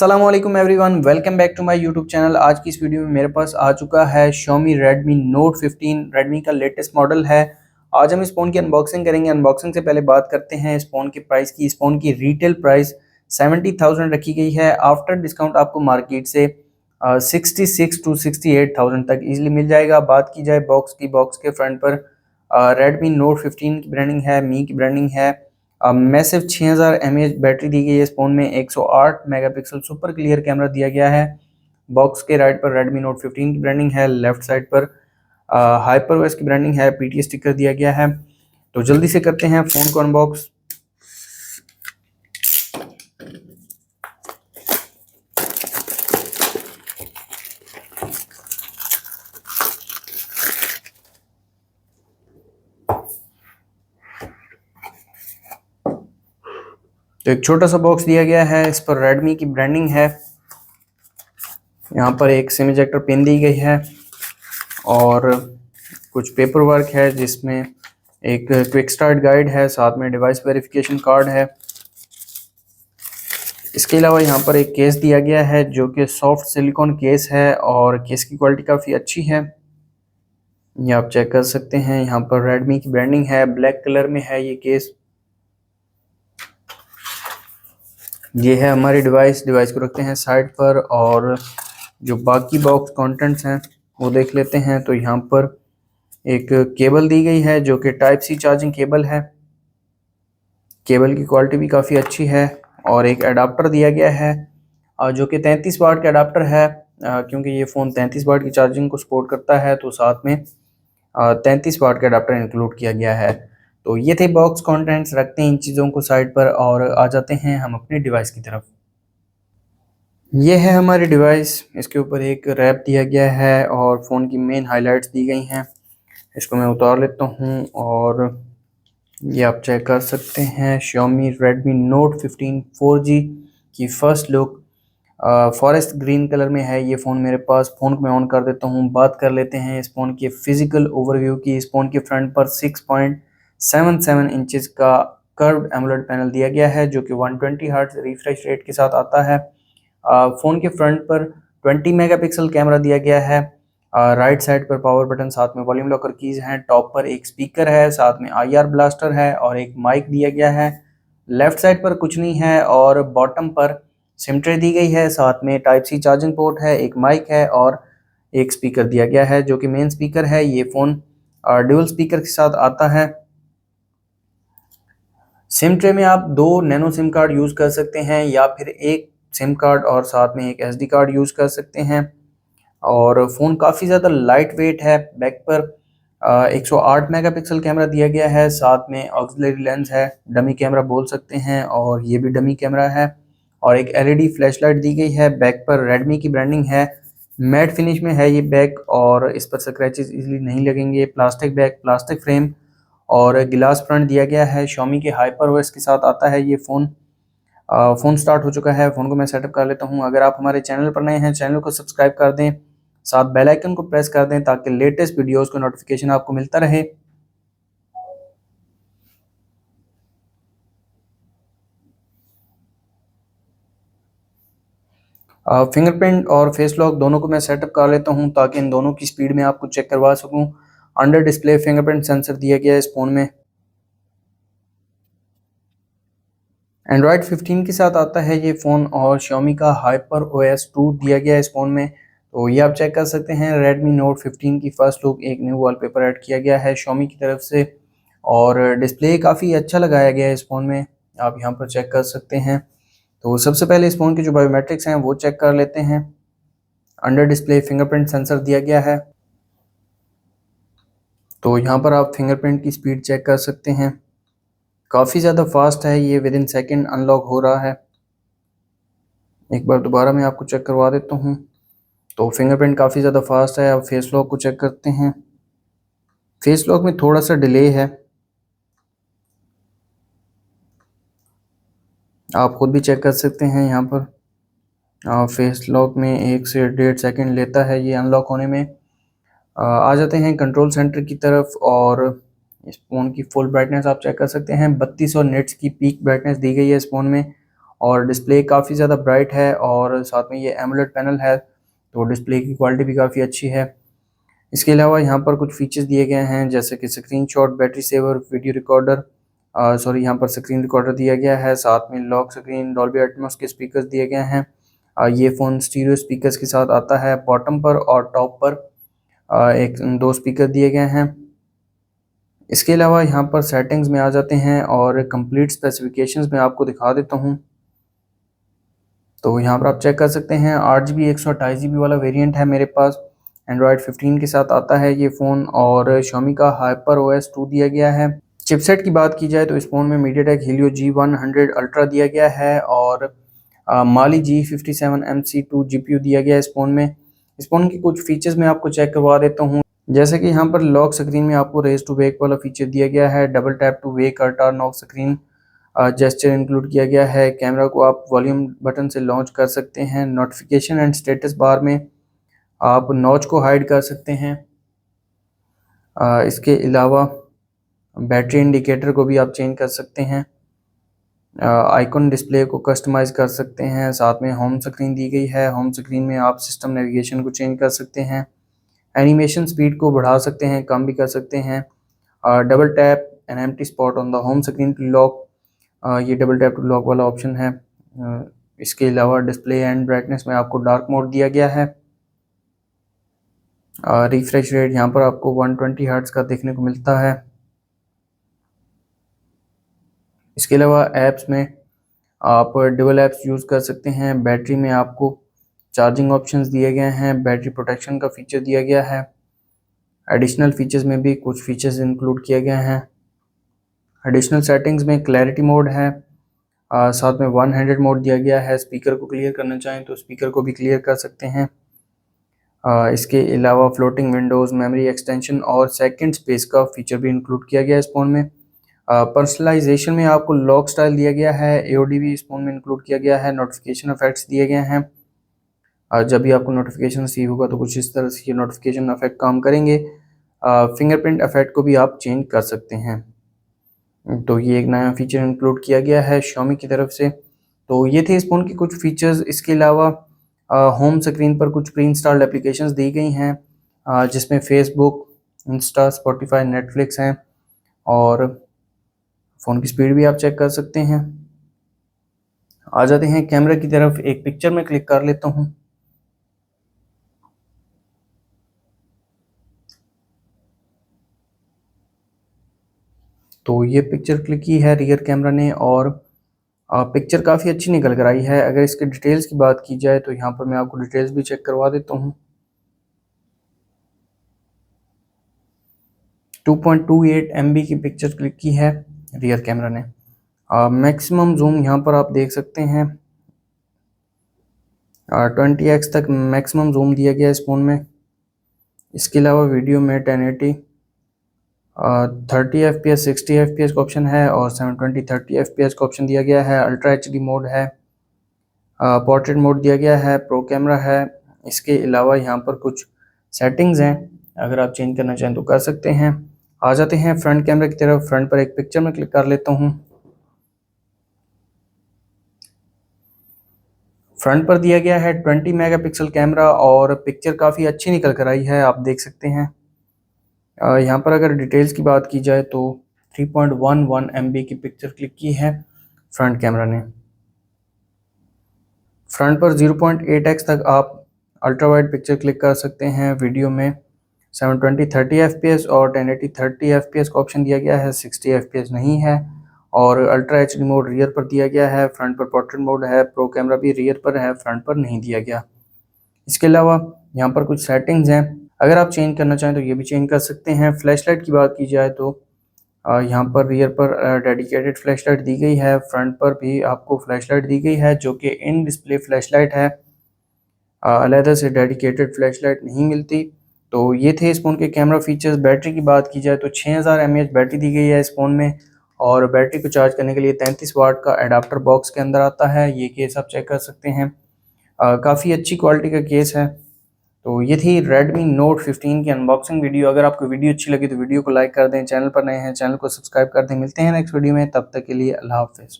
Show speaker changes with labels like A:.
A: अस्सलाम वालेकुम everyone, welcome back to my YouTube channel. आज की इस वीडियो में मेरे पास आ चुका है Xiaomi Redmi Note 15। Redmi का लेटेस्ट मॉडल है। आज हम इस फ़ोन की अनबॉक्सिंग करेंगे। अनबॉक्सिंग से पहले बात करते हैं इस फ़ोन के प्राइस की। इस फ़ोन की रिटेल प्राइस 70,000 रखी गई है। आफ्टर डिस्काउंट आपको मार्केट से 66 टू 68,000 तक इजीली मिल जाएगा। बात की जाए बॉक्स की, बॉक्स के फ्रंट पर Redmi Note 15 की ब्रांडिंग है, मी की ब्रांडिंग है। मैसिव 6000 mAh बैटरी दी गई है इस फ़ोन में। 108 मेगापिक्सल सुपर क्लियर कैमरा दिया गया है। बॉक्स के राइट पर Redmi Note 15 की ब्रांडिंग है, लेफ्ट साइड पर हाइपरओएस की ब्रांडिंग है, पीटी स्टिकर दिया गया है। तो जल्दी से करते हैं फ़ोन को अनबॉक्स। तो एक छोटा सा बॉक्स दिया गया है, इस पर Redmi की ब्रांडिंग है। यहाँ पर एक सिम इजेक्टर पिन दी गई है और कुछ पेपर वर्क है जिसमें एक क्विक स्टार्ट गाइड है, साथ में डिवाइस वेरिफिकेशन कार्ड है। इसके अलावा यहाँ पर एक केस दिया गया है जो कि सॉफ्ट सिलिकॉन केस है और केस की क्वालिटी काफ़ी अच्छी है, ये आप चेक कर सकते हैं। यहाँ पर Redmi की ब्रांडिंग है, ब्लैक कलर में है ये केस। ये है हमारी डिवाइस को रखते हैं साइड पर और जो बाकी बॉक्स कंटेंट्स हैं वो देख लेते हैं। तो यहाँ पर एक केबल दी गई है जो कि टाइप सी चार्जिंग केबल है। केबल की क्वालिटी भी काफ़ी अच्छी है और एक अडाप्टर दिया गया है जो कि 33 वाट का अडाप्टर है। क्योंकि ये फ़ोन 33 वाट की चार्जिंग को सपोर्ट करता है तो साथ में 33 वाट का अडाप्टर इंक्लूड किया गया है। तो ये थे बॉक्स कंटेंट्स। रखते हैं इन चीज़ों को साइड पर और आ जाते हैं हम अपनी डिवाइस की तरफ। ये है हमारी डिवाइस। इसके ऊपर एक रैप दिया गया है और फ़ोन की मेन हाइलाइट्स दी गई हैं। इसको मैं उतार लेता हूँ और ये आप चेक कर सकते हैं Xiaomi Redmi Note 15 4G की first look. Forest green colour में है ये फ़ोन मेरे पास। फ़ोन को मैं ऑन कर देता हूँ। बात कर लेते हैं इस फ़ोन के फिजिकल ओवरव्यू की। इस फ़ोन के फ्रंट पर 6.77 इंचेस का कर्व्ड एमोलेड पैनल दिया गया है जो कि 120 हर्ट्ज रिफ्रेश रेट के साथ आता है। फ़ोन के फ्रंट पर 20 मेगापिक्सल कैमरा दिया गया है। राइट साइड पर पावर बटन, साथ में वॉल्यूम लॉकर कीज़ हैं। टॉप पर एक स्पीकर है, साथ में IR ब्लास्टर है और एक माइक दिया गया है। लेफ्ट साइड पर कुछ नहीं है और बॉटम पर सिम ट्रे दी गई है, साथ में टाइप सी चार्जिंग पोर्ट है, एक माइक है और एक स्पीकर दिया गया है जो कि मेन स्पीकर है। ये फ़ोन ड्यूल स्पीकर के साथ आता है। सिम ट्रे में आप 2 नैनो सिम कार्ड यूज़ कर सकते हैं या फिर एक सिम कार्ड और साथ में एक SD कार्ड यूज़ कर सकते हैं। और फ़ोन काफ़ी ज़्यादा लाइट वेट है। बैक पर 108 मेगापिक्सल कैमरा दिया गया है, साथ में ऑक्सिलरी लेंस है, डमी कैमरा बोल सकते हैं और ये भी डमी कैमरा है। और एक LED फ्लैशलाइट दी गई है। बैक पर Redmi की ब्रांडिंग है। मैट फिनिश में है ये बैक और इस पर स्क्रैचेस इजीली नहीं लगेंगे। प्लास्टिक बैक, प्लास्टिक फ्रेम और गिलास फ्रंट दिया गया है। Xiaomi के हाइपरओएस के साथ आता है ये फ़ोन। फ़ोन स्टार्ट हो चुका है। फ़ोन को मैं सेटअप कर लेता हूँ। अगर आप हमारे चैनल पर नए हैं, चैनल को सब्सक्राइब कर दें, साथ बेल आइकन को प्रेस कर दें ताकि लेटेस्ट वीडियोस का नोटिफिकेशन आपको मिलता रहे। फिंगरप्रिंट और फेस लॉक दोनों को मैं सेटअप कर लेता हूं ताकि इन दोनों की स्पीड में आपको चेक करवा सकूं। अंडर डिस्प्ले फिंगरप्रिंट सेंसर दिया गया है इस फ़ोन में। एंड्रॉयड 15 के साथ आता है ये फ़ोन और Xiaomi का HyperOS 2 दिया गया है इस फ़ोन में। तो ये आप चेक कर सकते हैं। Redmi Note 15 की फर्स्ट लुक, एक न्यू वॉलपेपर ऐड किया गया है Xiaomi की तरफ से और डिस्प्ले काफ़ी अच्छा लगाया गया है इस फ़ोन में, आप यहाँ पर चेक कर सकते हैं। तो सबसे पहले इस फ़ोन के जो बायोमेट्रिक्स हैं वो चेक कर लेते हैं। अंडर डिस्प्ले फिंगरप्रिंट सेंसर दिया गया है, तो यहाँ पर आप फिंगरप्रिंट की स्पीड चेक कर सकते हैं। काफ़ी ज़्यादा फास्ट है ये, विद इन सेकेंड अनलॉक हो रहा है। एक बार दोबारा मैं आपको चेक करवा देता हूँ। तो फिंगरप्रिंट काफ़ी ज़्यादा फास्ट है। अब फेस लॉक को चेक करते हैं। फेस लॉक में थोड़ा सा डिले है, आप खुद भी चेक कर सकते हैं। यहाँ पर फेस लॉक में 1 से 1.5 सेकेंड लेता है ये अनलॉक होने में। आ जाते हैं कंट्रोल सेंटर की तरफ और इस फ़ोन की फुल ब्राइटनेस आप चेक कर सकते हैं। 3200 निट्स की पीक ब्राइटनेस दी गई है इस फ़ोन में और डिस्प्ले काफ़ी ज़्यादा ब्राइट है और साथ में ये एमोलेड पैनल है, तो डिस्प्ले की क्वालिटी भी काफ़ी अच्छी है। इसके अलावा यहाँ पर कुछ फीचर्स दिए गए हैं जैसे कि screenshot, battery saver, video recorder, यहाँ पर स्क्रीन रिकॉर्डर दिया गया है, साथ में लॉक स्क्रीन, डॉल्बी एटमॉस के स्पीकर्स दिए गए हैं। ये फ़ोन स्टीरियो स्पीकर्स के साथ आता है। बॉटम पर और टॉप पर एक 2 स्पीकर दिए गए हैं। इसके अलावा यहाँ पर सेटिंग्स में आ जाते हैं और कंप्लीट स्पेसिफिकेशंस में आपको दिखा देता हूँ। तो यहाँ पर आप चेक कर सकते हैं 8GB 128GB वाला वेरिएंट है मेरे पास। एंड्रॉयड 15 के साथ आता है ये फ़ोन और Xiaomi का HyperOS 2 दिया गया है। चिपसेट की बात की जाए तो इस फ़ोन में MediaTek Helio G100 Ultra दिया गया है और Mali G57 MC2 GPU दिया गया है इस फ़ोन में। इस फ़ोन के कुछ फीचर्स मैं आपको चेक करवा देता हूँ, जैसे कि यहाँ पर लॉक स्क्रीन में आपको रेज टू वेक वाला फीचर दिया गया है। डबल टैप टू वेक और turn off screen gesture include किया गया है। कैमरा को आप वॉल्यूम बटन से लॉन्च कर सकते हैं। नोटिफिकेशन एंड स्टेटस बार में आप नॉच को हाइड कर सकते हैं। इसके अलावा बैटरी इंडिकेटर को भी आप चेंज कर सकते हैं। आइकॉन डिस्प्ले को कस्टमाइज़ कर सकते हैं। साथ में होम स्क्रीन दी गई है। होम स्क्रीन में आप सिस्टम नेविगेशन को चेंज कर सकते हैं। एनिमेशन स्पीड को बढ़ा सकते हैं, कम भी कर सकते हैं। Double tap an empty spot on the home screen to lock, ये डबल टैप टू लॉक वाला ऑप्शन है। इसके अलावा डिस्प्ले एंड ब्राइटनेस में आपको डार्क मोड दिया गया है। रिफ्रेश रेट यहाँ पर आपको 120 हर्ट्ज का देखने को मिलता है। इसके अलावा ऐप्स में आप डुअल ऐप्स यूज़ कर सकते हैं। बैटरी में आपको चार्जिंग ऑप्शंस दिए गए हैं। बैटरी प्रोटेक्शन का फीचर दिया गया है। एडिशनल फीचर्स में भी कुछ फीचर्स इंक्लूड किए गए हैं। एडिशनल सेटिंग्स में क्लैरिटी मोड है, साथ में 100 मोड दिया गया है। स्पीकर को क्लियर करना चाहें तो स्पीकर को भी क्लियर कर सकते हैं। इसके अलावा फ्लोटिंग विंडोज़, मेमोरी एक्सटेंशन और सेकंड स्पेस का फीचर भी इंक्लूड किया गया है इस फ़ोन में। पर्सनलाइजेशन में आपको लॉक स्टाइल दिया गया है। AOD भी इस फ़ोन में इंक्लूड किया गया है। नोटिफिकेशन इफेक्ट्स दिए गए हैं। जब भी आपको नोटिफिकेशन रिसीव होगा तो कुछ इस तरह से ये नोटिफिकेशन इफेक्ट काम करेंगे। फिंगरप्रिंट इफेक्ट को भी आप चेंज कर सकते हैं। तो ये एक नया फीचर इंक्लूड किया गया है Xiaomi की तरफ से। तो ये थे इस फ़ोन के कुछ फीचर्स। इसके अलावा होम स्क्रीन पर कुछ प्री इंस्टॉल्ड एप्लीकेशंस दी गई हैं, जिसमें फेसबुक, इंस्टा, स्पॉटिफाई, नेटफ्लिक्स हैं और फ़ोन की स्पीड भी आप चेक कर सकते हैं। आ जाते हैं कैमरा की तरफ। एक पिक्चर में क्लिक कर लेता हूँ। तो ये पिक्चर क्लिक की है रियर कैमरा ने और पिक्चर काफ़ी अच्छी निकल कर आई है। अगर इसके डिटेल्स की बात की जाए तो यहाँ पर मैं आपको डिटेल्स भी चेक करवा देता हूँ। 2.28 MB की पिक्चर क्लिक की है रियर कैमरा ने। मैक्सिमम जूम यहाँ पर आप देख सकते हैं 20x तक मैक्सिमम जूम दिया गया है इस फ़ोन में। इसके अलावा वीडियो में 1080 30 FPS 60 FPS का ऑप्शन है और 720 30 FPS का ऑप्शन दिया गया है। अल्ट्रा HD मोड है, पोर्ट्रेट मोड दिया गया है, प्रो कैमरा है। इसके अलावा यहाँ पर कुछ सेटिंग्स हैं, अगर आप चेंज करना चाहें तो कर सकते हैं। आ जाते हैं फ्रंट कैमरे की तरफ। फ्रंट पर एक पिक्चर में क्लिक कर लेता हूँ। फ्रंट पर दिया गया है 20 मेगापिक्सल कैमरा और पिक्चर काफ़ी अच्छी निकल कर आई है, आप देख सकते हैं। यहाँ पर अगर डिटेल्स की बात की जाए तो 3.11 MB की पिक्चर क्लिक की है फ्रंट कैमरा ने। फ्रंट पर 0.8x तक आप अल्ट्रा वाइड पिक्चर क्लिक कर सकते हैं। वीडियो में 720 30 FPS और 1080 30 FPS का ऑप्शन दिया गया है, 60 FPS नहीं है। और अल्ट्रा HD मोड रियर पर दिया गया है। फ्रंट पर पोर्ट्रेट मोड है, प्रो कैमरा भी रियर पर है, फ्रंट पर नहीं दिया गया। इसके अलावा यहाँ पर कुछ सेटिंग्स हैं, अगर आप चेंज करना चाहें तो ये भी चेंज कर सकते हैं। फ्लैश लाइट की बात की जाए तो यहाँ पर रियर पर डेडिकेटेड फ्लैश लाइट दी गई है। फ्रंट पर भी आपको फ्लैश लाइट दी गई है जो कि इन डिस्प्ले फ्लैश लाइट है, अलहदा से डेडिकेटेड फ्लैश लाइट नहीं मिलती। तो ये थे इस फ़ोन के कैमरा फीचर्स। बैटरी की बात की जाए तो 6000 mAh बैटरी दी गई है इस फ़ोन में और बैटरी को चार्ज करने के लिए 33 वाट का एडाप्टर बॉक्स के अंदर आता है। ये केस आप चेक कर सकते हैं, काफ़ी अच्छी क्वालिटी का केस है। तो ये थी Redmi Note 15 की अनबॉक्सिंग वीडियो। अगर आपको वीडियो अच्छी लगी तो वीडियो को लाइक कर दें, चैनल पर नए हैं चैनल को सब्सक्राइब कर दें। मिलते हैं नेक्स्ट वीडियो में, तब तक के लिए अल्लाह हाफ़िज़।